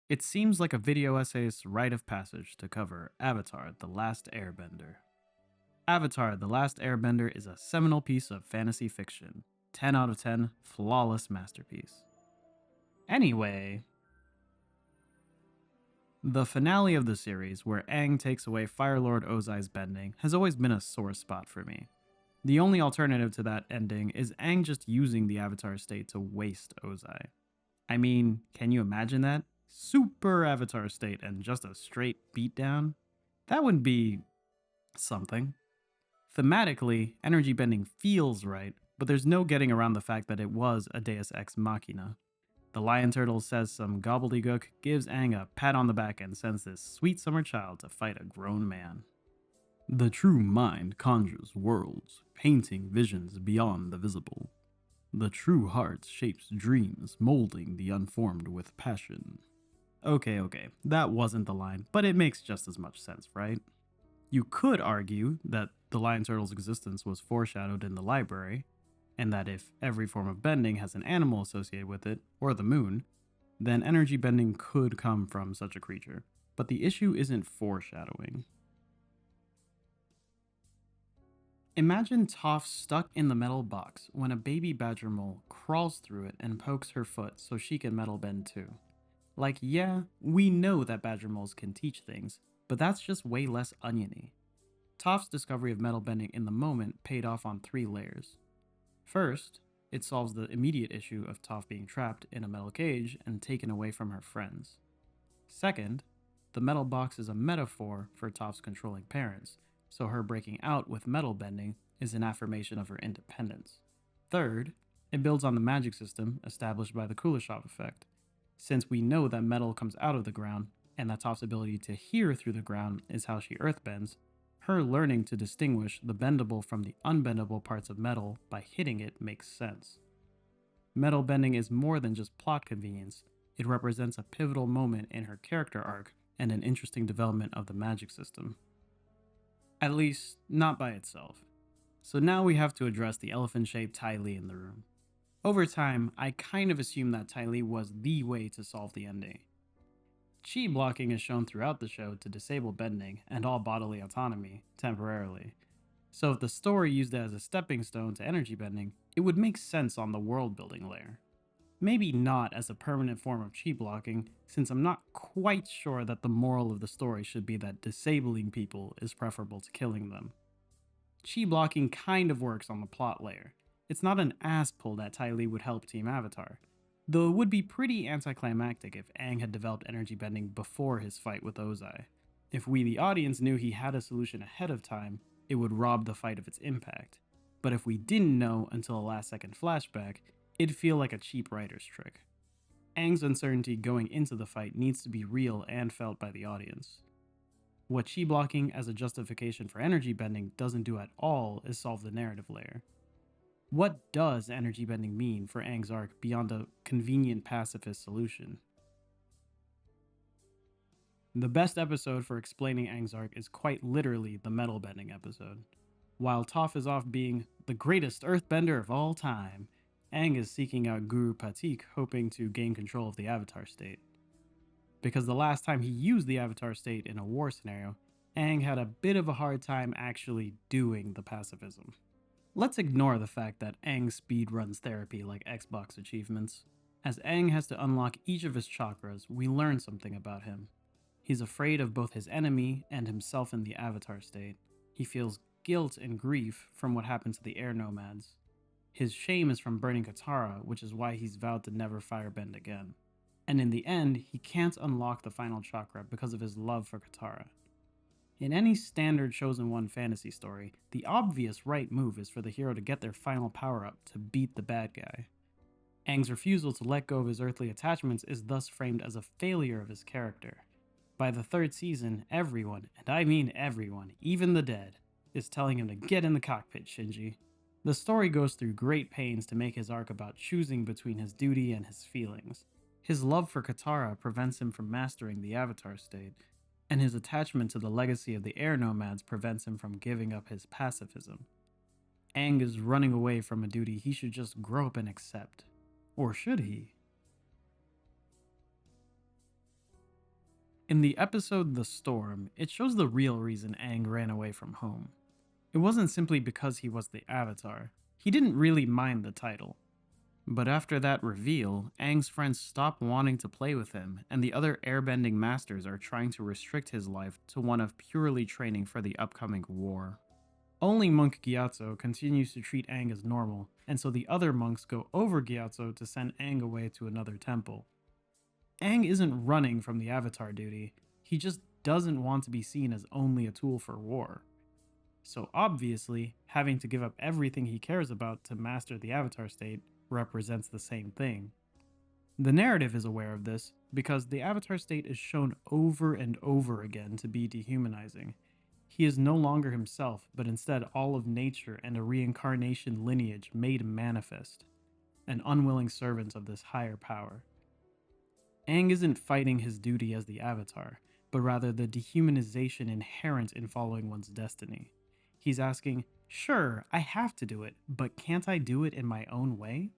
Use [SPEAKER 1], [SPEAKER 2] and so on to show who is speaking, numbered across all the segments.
[SPEAKER 1] It seems like a video essay's rite of passage to cover Avatar: The Last Airbender. Avatar: The Last Airbender is a seminal piece of fantasy fiction. 10 out of 10, flawless masterpiece. Anyway, the finale of the series, where Aang takes away Fire Lord Ozai's bending, has always been a sore spot for me. The only alternative to that ending is Aang just using the Avatar state to waste Ozai. I mean, can you imagine that? Super Avatar state and just a straight beatdown? That would be something. Thematically, energy bending feels right, but there's no getting around the fact that it was a Deus Ex Machina. The lion turtle says some gobbledygook, gives Aang a pat on the back, and sends this sweet summer child to fight a grown man. The true mind conjures worlds, painting visions beyond the visible. The true heart shapes dreams, molding the unformed with passion. Okay, that wasn't the line, but it makes just as much sense, right? You could argue that the lion turtle's existence was foreshadowed in the library, and that if every form of bending has an animal associated with it, or the moon, then energy bending could come from such a creature. But the issue isn't foreshadowing. Imagine Toph stuck in the metal box when a baby badger mole crawls through it and pokes her foot so she can metal bend too. Like, yeah, we know that badger moles can teach things, but that's just way less oniony. Toph's discovery of metal bending in the moment paid off on 3 layers. First, it solves the immediate issue of Toph being trapped in a metal cage and taken away from her friends. Second, the metal box is a metaphor for Toph's controlling parents, so her breaking out with metal bending is an affirmation of her independence. Third, it builds on the magic system established by the Kuleshov effect, since we know that metal comes out of the ground and that Toph's ability to hear through the ground is how she earthbends. Her learning to distinguish the bendable from the unbendable parts of metal by hitting it makes sense. Metal bending is more than just plot convenience, it represents a pivotal moment in her character arc and an interesting development of the magic system. At least, not by itself. So now we have to address the elephant-shaped Ty Lee in the room. Over time, I kind of assumed that Ty Lee was the way to solve the ending. Chi blocking is shown throughout the show to disable bending and all bodily autonomy, temporarily. So if the story used it as a stepping stone to energy bending, it would make sense on the world building layer. Maybe not as a permanent form of chi blocking, since I'm not quite sure that the moral of the story should be that disabling people is preferable to killing them. Chi blocking kind of works on the plot layer. It's not an ass pull that Ty Lee would help Team Avatar, though it would be pretty anticlimactic if Aang had developed energy bending before his fight with Ozai. If we the audience knew he had a solution ahead of time, it would rob the fight of its impact. But if we didn't know until a last second flashback, it'd feel like a cheap writer's trick. Aang's uncertainty going into the fight needs to be real and felt by the audience. What chi blocking as a justification for energy bending doesn't do at all is solve the narrative layer. What does energy bending mean for Aang's arc beyond a convenient pacifist solution? The best episode for explaining Aang's arc is quite literally the metal bending episode. While Toph is off being the greatest earthbender of all time, Aang is seeking out Guru Patik, hoping to gain control of the Avatar state. Because the last time he used the Avatar state in a war scenario, Aang had a bit of a hard time actually doing the pacifism. Let's ignore the fact that Aang speedruns therapy like Xbox achievements. As Aang has to unlock each of his chakras, we learn something about him. He's afraid of both his enemy and himself in the Avatar state. He feels guilt and grief from what happened to the air nomads. His shame is from burning Katara, which is why he's vowed to never firebend again. And in the end, he can't unlock the final chakra because of his love for Katara. In any standard Chosen One fantasy story, the obvious right move is for the hero to get their final power-up to beat the bad guy. Aang's refusal to let go of his earthly attachments is thus framed as a failure of his character. By the 3rd season, everyone, and I mean everyone, even the dead, is telling him to get in the cockpit, Shinji. The story goes through great pains to make his arc about choosing between his duty and his feelings. His love for Katara prevents him from mastering the Avatar state, and his attachment to the legacy of the air nomads prevents him from giving up his pacifism. Aang is running away from a duty he should just grow up and accept. Or should he? In the episode The Storm, it shows the real reason Aang ran away from home. It wasn't simply because he was the Avatar. He didn't really mind the title. But after that reveal, Aang's friends stop wanting to play with him, and the other airbending masters are trying to restrict his life to one of purely training for the upcoming war. Only monk Gyatso continues to treat Aang as normal, and so the other monks go over Gyatso to send Aang away to another temple. Aang isn't running from the Avatar duty, he just doesn't want to be seen as only a tool for war. So obviously, having to give up everything he cares about to master the Avatar state represents the same thing. The narrative is aware of this because the Avatar state is shown over and over again to be dehumanizing. He is no longer himself, but instead all of nature and a reincarnation lineage made manifest, an unwilling servant of this higher power. Aang isn't fighting his duty as the Avatar, but rather the dehumanization inherent in following one's destiny. He's asking, sure, I have to do it, but can't I do it in my own way?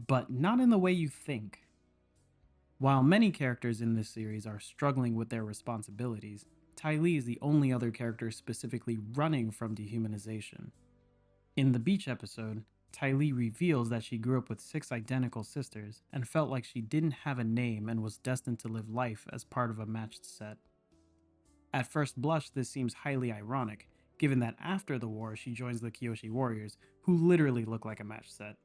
[SPEAKER 1] But not in the way you think. While many characters in this series are struggling with their responsibilities, Ty Lee is the only other character specifically running from dehumanization. In the beach episode, Ty Lee reveals that she grew up with 6 identical sisters and felt like she didn't have a name and was destined to live life as part of a matched set. At first blush, this seems highly ironic, given that after the war she joins the Kyoshi warriors, who literally look like a matched set.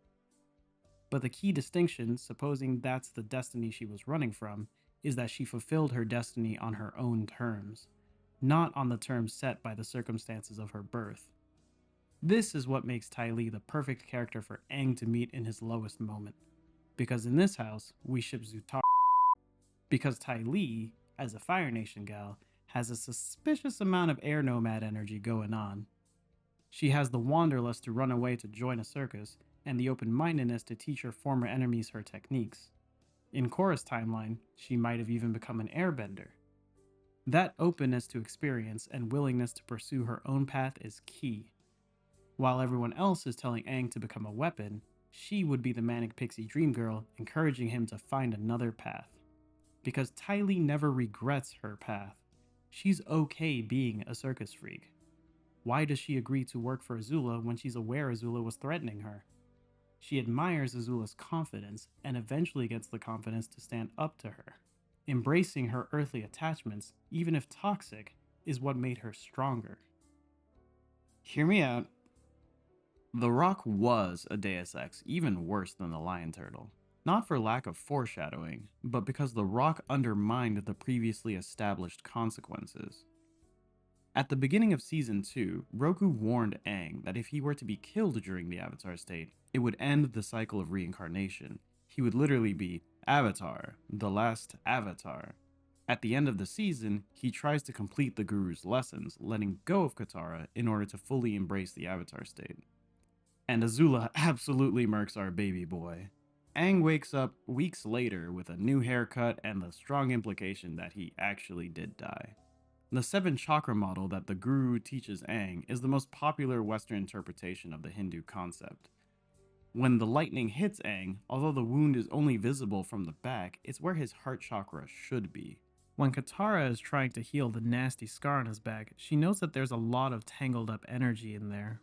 [SPEAKER 1] But the key distinction, supposing that's the destiny she was running from, is that she fulfilled her destiny on her own terms, not on the terms set by the circumstances of her birth. This is what makes Ty Lee the perfect character for Aang to meet in his lowest moment, because in this house, we ship Zutara. Because Ty Lee, as a Fire Nation gal, has a suspicious amount of air nomad energy going on. She has the wanderlust to run away to join a circus, and the open-mindedness to teach her former enemies her techniques. In Korra's timeline, she might have even become an airbender. That openness to experience and willingness to pursue her own path is key. While everyone else is telling Aang to become a weapon, she would be the manic pixie dream girl encouraging him to find another path. Because Ty Lee never regrets her path. She's okay being a circus freak. Why does she agree to work for Azula when she's aware Azula was threatening her? She admires Azula's confidence and eventually gets the confidence to stand up to her. Embracing her earthly attachments, even if toxic, is what made her stronger. Hear me out. The Rock was a Deus Ex even worse than the Lion Turtle. Not for lack of foreshadowing, but because the Rock undermined the previously established consequences. At the beginning of Season 2, Roku warned Aang that if he were to be killed during the Avatar state, it would end the cycle of reincarnation. He would literally be Avatar, the last Avatar. At the end of the season, he tries to complete the Guru's lessons, letting go of Katara in order to fully embrace the Avatar state. And Azula absolutely murks our baby boy. Aang wakes up weeks later with a new haircut and the strong implication that he actually did die. The 7 chakra model that the Guru teaches Aang is the most popular Western interpretation of the Hindu concept. When the lightning hits Aang, although the wound is only visible from the back, it's where his heart chakra should be. When Katara is trying to heal the nasty scar on his back, she knows that there's a lot of tangled up energy in there.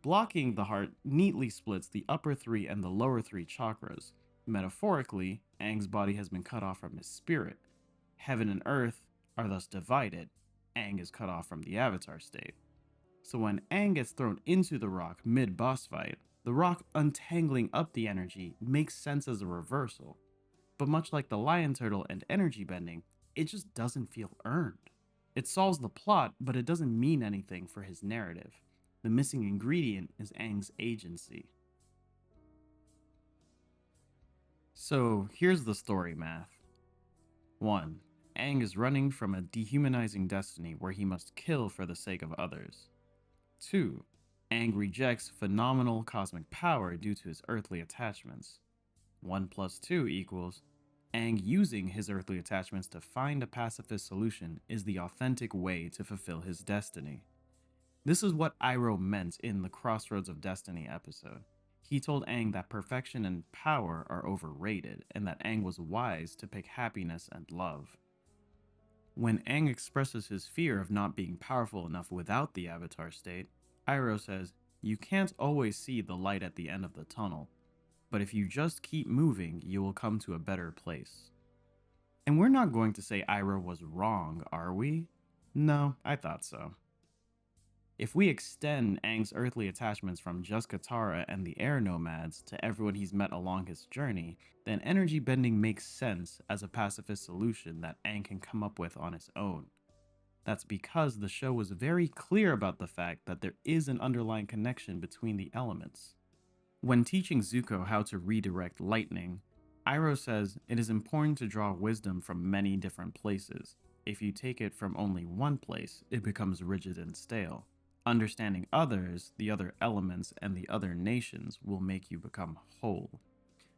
[SPEAKER 1] Blocking the heart neatly splits the upper 3 and the lower 3 chakras. Metaphorically, Aang's body has been cut off from his spirit. Heaven and earth are thus divided. Aang is cut off from the Avatar state. So when Aang gets thrown into the rock mid-boss fight, the rock untangling up the energy makes sense as a reversal. But much like the Lion Turtle and energy bending, it just doesn't feel earned. It solves the plot, but it doesn't mean anything for his narrative. The missing ingredient is Aang's agency. So here's the story math. 1. Aang is running from a dehumanizing destiny where he must kill for the sake of others. 2. Aang rejects phenomenal cosmic power due to his earthly attachments. 1 plus 2 equals Aang using his earthly attachments to find a pacifist solution is the authentic way to fulfill his destiny. This is what Iroh meant in the Crossroads of Destiny episode. He told Aang that perfection and power are overrated, and that Aang was wise to pick happiness and love. When Aang expresses his fear of not being powerful enough without the Avatar state, Iroh says, "You can't always see the light at the end of the tunnel, but if you just keep moving, you will come to a better place." And we're not going to say Iroh was wrong, are we? No, I thought so. If we extend Aang's earthly attachments from just Katara and the air nomads to everyone he's met along his journey, then energy bending makes sense as a pacifist solution that Aang can come up with on his own. That's because the show was very clear about the fact that there is an underlying connection between the elements. When teaching Zuko how to redirect lightning, Iroh says it is important to draw wisdom from many different places. If you take it from only one place, it becomes rigid and stale. Understanding others, the other elements, and the other nations will make you become whole.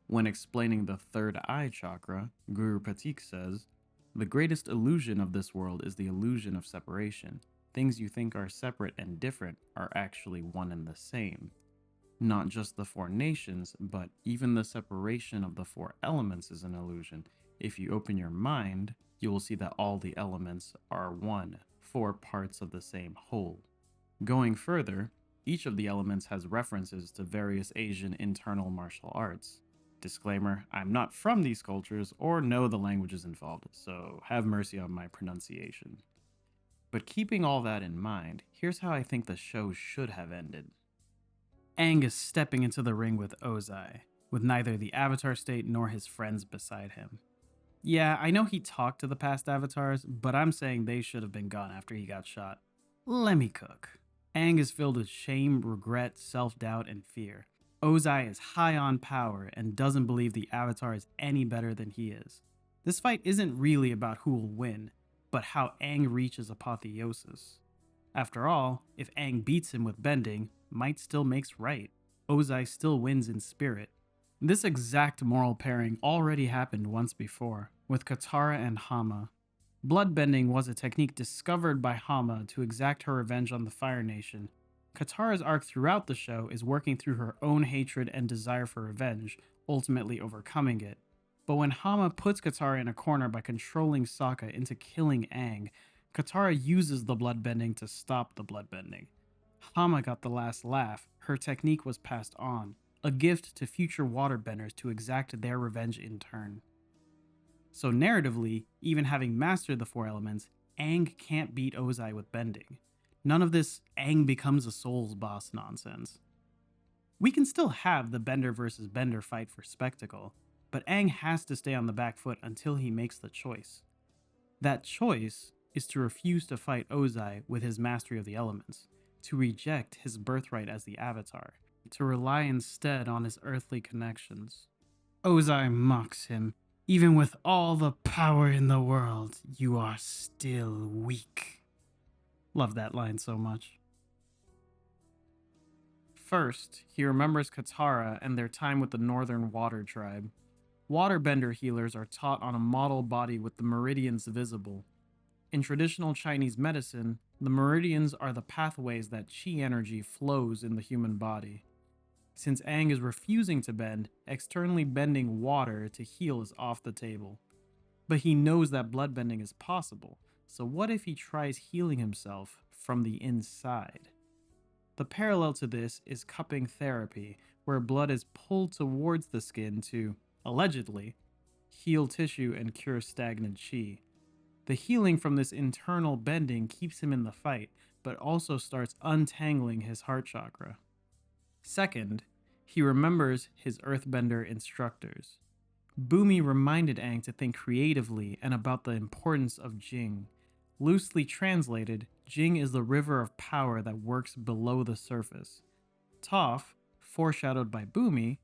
[SPEAKER 1] When explaining the third eye chakra, Guru Patik says, "The greatest illusion of this world is the illusion of separation. Things you think are separate and different are actually one and the same. Not just the four nations, but even the separation of the four elements is an illusion. If you open your mind, you will see that all the elements are one, four parts of the same whole." Going further, each of the elements has references to various Asian internal martial arts. Disclaimer, I'm not from these cultures or know the languages involved, so have mercy on my pronunciation. But keeping all that in mind, here's how I think the show should have ended. Aang is stepping into the ring with Ozai, with neither the Avatar state nor his friends beside him. Yeah, I know he talked to the past Avatars, but I'm saying they should have been gone after he got shot. Let me cook. Aang is filled with shame, regret, self-doubt, and fear. Ozai is high on power and doesn't believe the Avatar is any better than he is. This fight isn't really about who will win, but how Aang reaches apotheosis. After all, if Aang beats him with bending, might still makes right. Ozai still wins in spirit. This exact moral pairing already happened once before, with Katara and Hama. Bloodbending was a technique discovered by Hama to exact her revenge on the Fire Nation. Katara's arc throughout the show is working through her own hatred and desire for revenge, ultimately overcoming it. But when Hama puts Katara in a corner by controlling Sokka into killing Aang, Katara uses the bloodbending to stop the bloodbending. Hama got the last laugh, her technique was passed on, a gift to future waterbenders to exact their revenge in turn. So narratively, even having mastered the four elements, Aang can't beat Ozai with bending. None of this Aang becomes a Souls boss nonsense. We can still have the Bender versus Bender fight for spectacle, but Aang has to stay on the back foot until he makes the choice. That choice is to refuse to fight Ozai with his mastery of the elements, to reject his birthright as the Avatar, to rely instead on his earthly connections. Ozai mocks him. "Even with all the power in the world, you are still weak." Love that line so much. First, he remembers Katara and their time with the Northern Water Tribe. Waterbender healers are taught on a model body with the meridians visible. In traditional Chinese medicine, the meridians are the pathways that chi energy flows in the human body. Since Aang is refusing to bend, externally bending water to heal is off the table. But he knows that bloodbending is possible, so what if he tries healing himself from the inside? The parallel to this is cupping therapy, where blood is pulled towards the skin to, allegedly, heal tissue and cure stagnant chi. The healing from this internal bending keeps him in the fight, but also starts untangling his heart chakra. Second, he remembers his earthbender instructors. Bumi reminded Aang to think creatively and about the importance of Jing. Loosely translated, Jing is the river of power that works below the surface. Toph, foreshadowed by Bumi,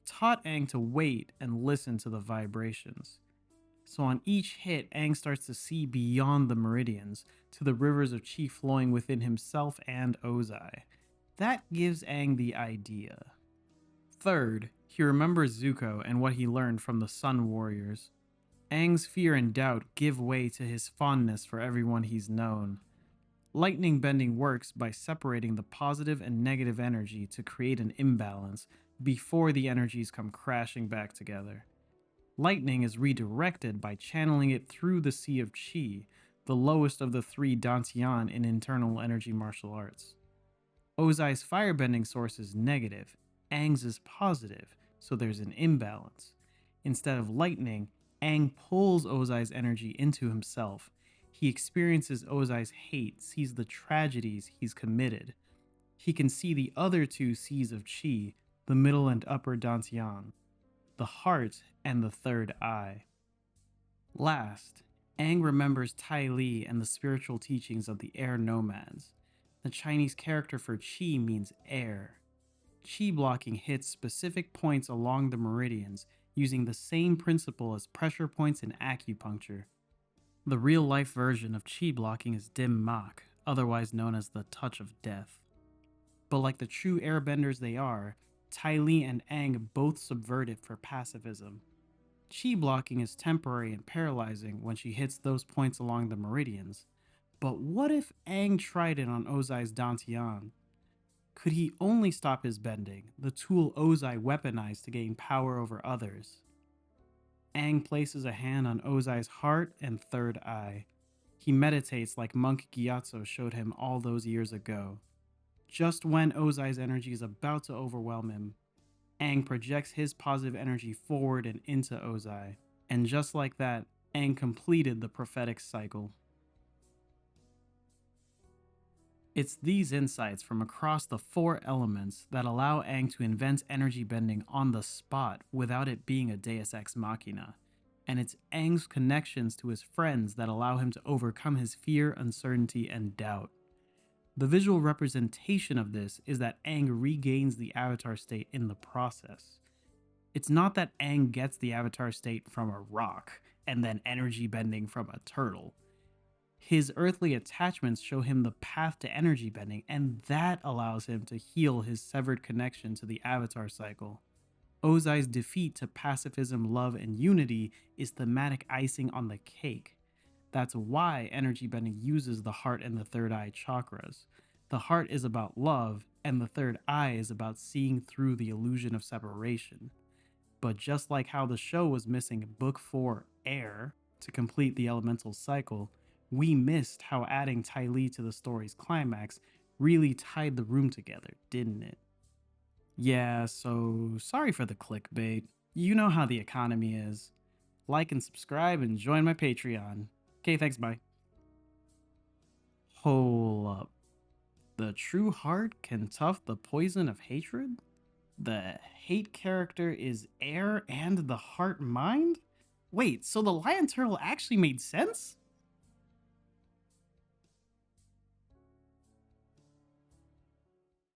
[SPEAKER 1] taught Aang to wait and listen to the vibrations. So on each hit, Aang starts to see beyond the meridians, to the rivers of chi flowing within himself and Ozai. That gives Aang the idea. Third, he remembers Zuko and what he learned from the Sun Warriors. Aang's fear and doubt give way to his fondness for everyone he's known. Lightning bending works by separating the positive and negative energy to create an imbalance, before the energies come crashing back together. Lightning is redirected by channeling it through the Sea of Qi, the lowest of the three dantian in internal energy martial arts. Ozai's firebending source is negative, Aang's is positive, so there's an imbalance. Instead of lightning, Aang pulls Ozai's energy into himself. He experiences Ozai's hate, sees the tragedies he's committed. He can see the other two seas of Qi, the middle and upper dantian, the heart and the third eye. Last, Aang remembers Tai Li and the spiritual teachings of the air nomads. The Chinese character for Qi means air. Qi blocking hits specific points along the meridians using the same principle as pressure points in acupuncture. The real-life version of Qi blocking is Dim Mak, otherwise known as the Touch of Death. But like the true airbenders they are, Tai Li and Aang both subvert it for pacifism. Qi blocking is temporary and paralyzing when she hits those points along the meridians. But what if Aang tried it on Ozai's dantian? Could he only stop his bending, the tool Ozai weaponized to gain power over others? Aang places a hand on Ozai's heart and third eye. He meditates like Monk Gyatso showed him all those years ago. Just when Ozai's energy is about to overwhelm him, Aang projects his positive energy forward and into Ozai. And just like that, Aang completed the prophetic cycle. It's these insights from across the four elements that allow Aang to invent energy bending on the spot without it being a deus ex machina. And it's Aang's connections to his friends that allow him to overcome his fear, uncertainty, and doubt. The visual representation of this is that Aang regains the avatar state in the process. It's not that Aang gets the avatar state from a rock and then energy bending from a turtle. His earthly attachments show him the path to energy bending, and that allows him to heal his severed connection to the avatar cycle. Ozai's defeat to pacifism, love, and unity is thematic icing on the cake. That's why energy bending uses the heart and the third eye chakras. The heart is about love, and the third eye is about seeing through the illusion of separation. But just like how the show was missing Book 4 Air to complete the elemental cycle, we missed how adding Tai Li to the story's climax really tied the room together, didn't it? Yeah, so sorry for the clickbait. You know how the economy is. Like and subscribe and join my Patreon. Okay, thanks, bye. Hold up. The true heart can tough the poison of hatred? The hate character is air and the heart mind? Wait, so the lion turtle actually made sense?